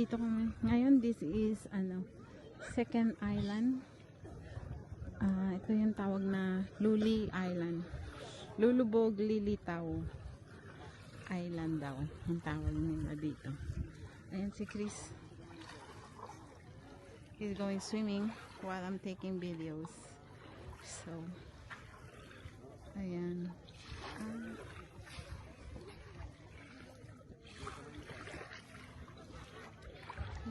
Nandito kami ngayon. This is second island. Ito yung tawag na Luli Island. Lulubog Lilitaw Island daw ang tawag nila dito. Ayan si Chris. He's going swimming while I'm taking videos. So ayan.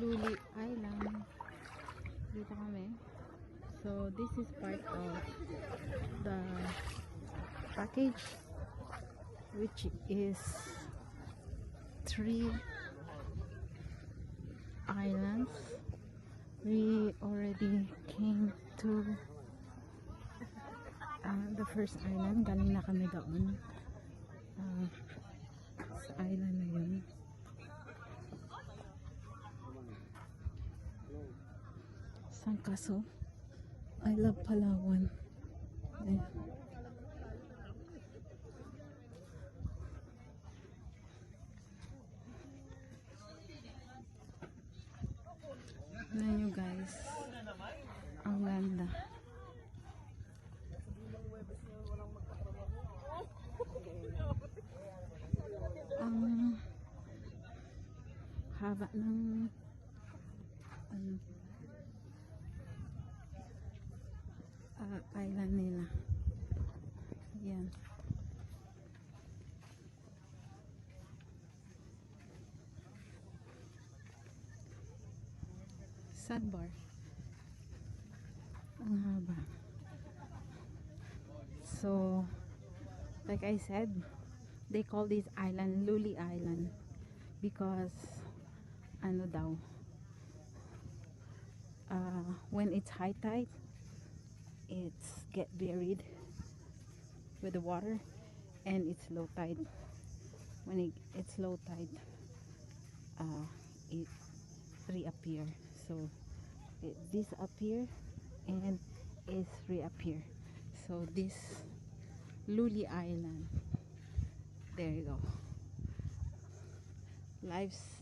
Luli Island. Dito kami. So this is part of the package, which is 3 islands. We already came to the first island. Galing na kami doon sa island na yun. Sangkaso. I love Palawan. Ayan. Tignan nyo guys, ang ganda. Ang haba ng island nila. Yan. Sandbar. Ang haba. So, like I said, they call this island Luli Island because ano daw, when it's high tide, it's get buried with the water, and it's low tide. When it's low tide, it reappear. So it disappear and it reappear. So this Luli Island, there you go. Life's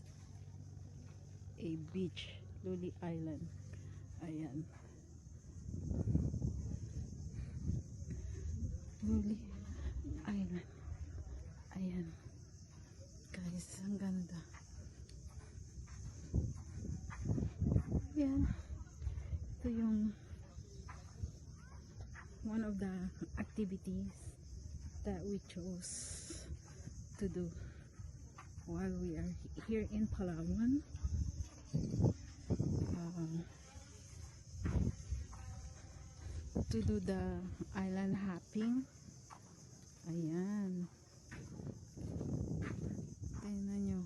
a beach, Luli Island. Ayan. Luli Island. Ayan. Guys, ang ganda. Yan. Ito yung one of the activities that we chose to do while we are here in Palawan. To do the island hopping. Ayan. Tingnan nyo.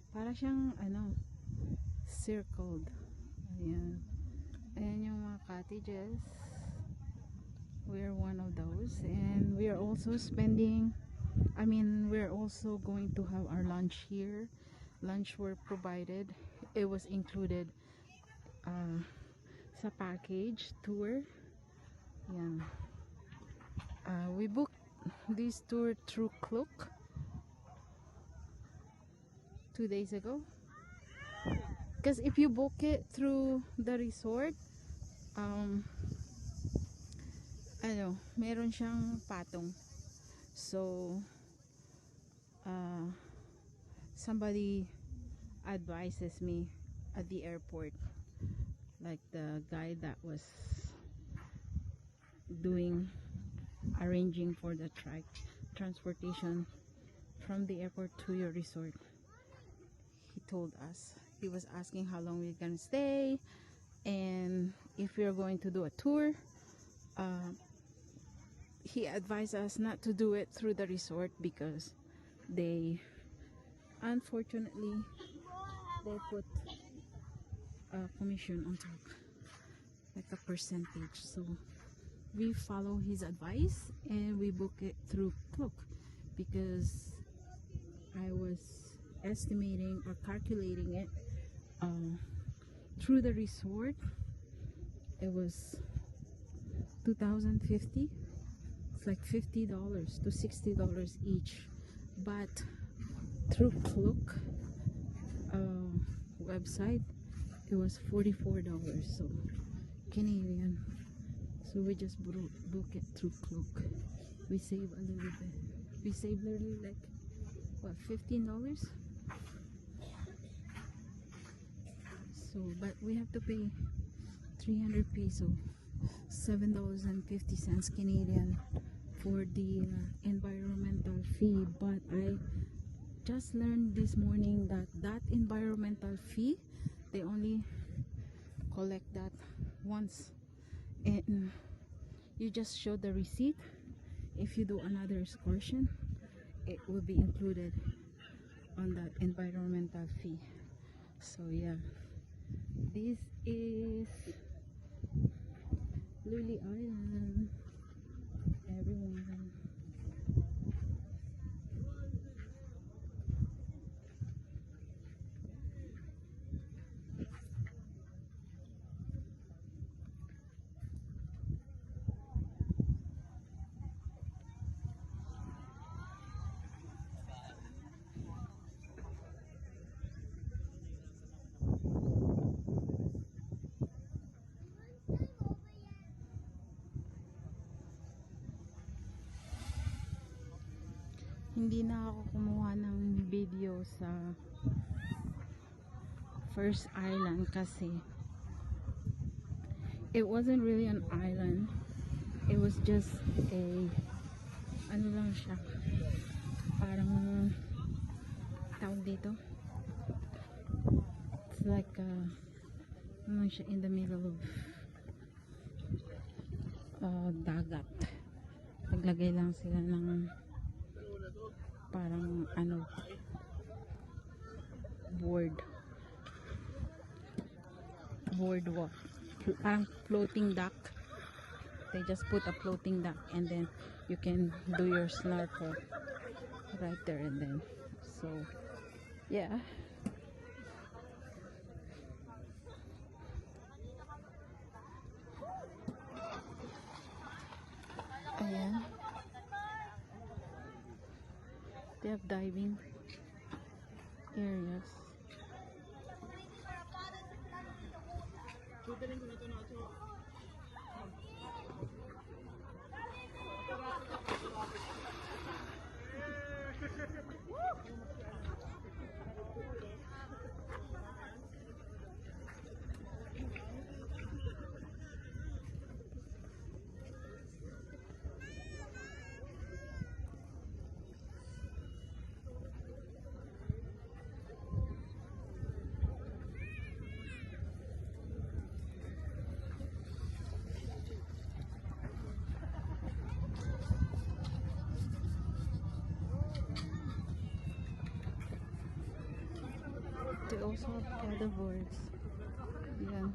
Para siyang circled. Ayan. Ayan yung mga cottages. We're one of those, and we are also we're also going to have our lunch here. Lunch were provided. It was included sa package tour. Yan. We booked this tour through Klook 2 days ago, because if you book it through the resort, meron siyang patong. So somebody advises me at the airport, like the guy that was arranging for the transportation from the airport to your resort. He told us, he was asking how long we're gonna stay, and if we're going to do a tour. He advised us not to do it through the resort because they unfortunately put a commission on top, like a percentage. So we follow his advice and we book it through Klook, because I was estimating or calculating it through the resort. It was $2,050. It's like $50 to $60 each, but through Klook website, it was $44, so Canadian. So we just book it through Klook. We save a little bit. We save literally like what, $15? So but we have to pay 300 peso, $7.50 Canadian for the environmental fee. But I just learned this morning that that environmental fee, they only collect that once, and you just show the receipt. If you do another excursion, it will be included on the environmental fee. So yeah, this is Luli Island, everyone. Hindi na ako kumuha ng video sa first island kasi it wasn't really an island. It was just a, ano lang siya, parang tawag dito, it's like ano lang siya, in the middle of dagat. Naglagay lang sila ng parang ano, boardwalk, parang floating dock. They just put a floating dock and then you can do your snorkel right there and then. So yeah, ayan, they have diving areas. They also have paddleboards. Yeah.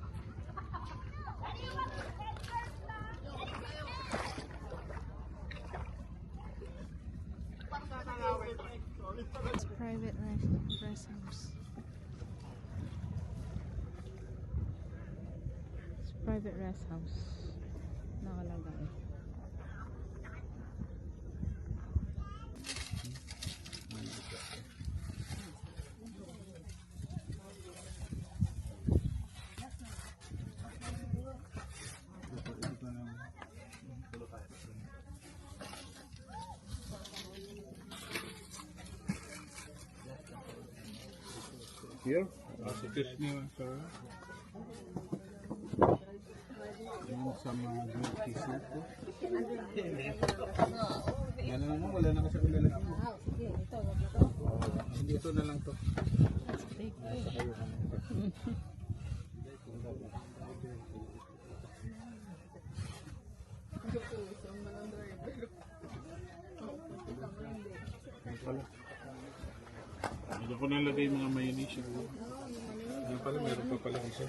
It's private rest house. It's private rest house. Nakalagay. Here, fish niyo sir. Yung sa mga good kisip ko. Yan na naman, wala na kasi kung lalaki. Dito na lang to. Ito po nalagay yung mga mayonnaise. Yan pala, meron pa pala isa.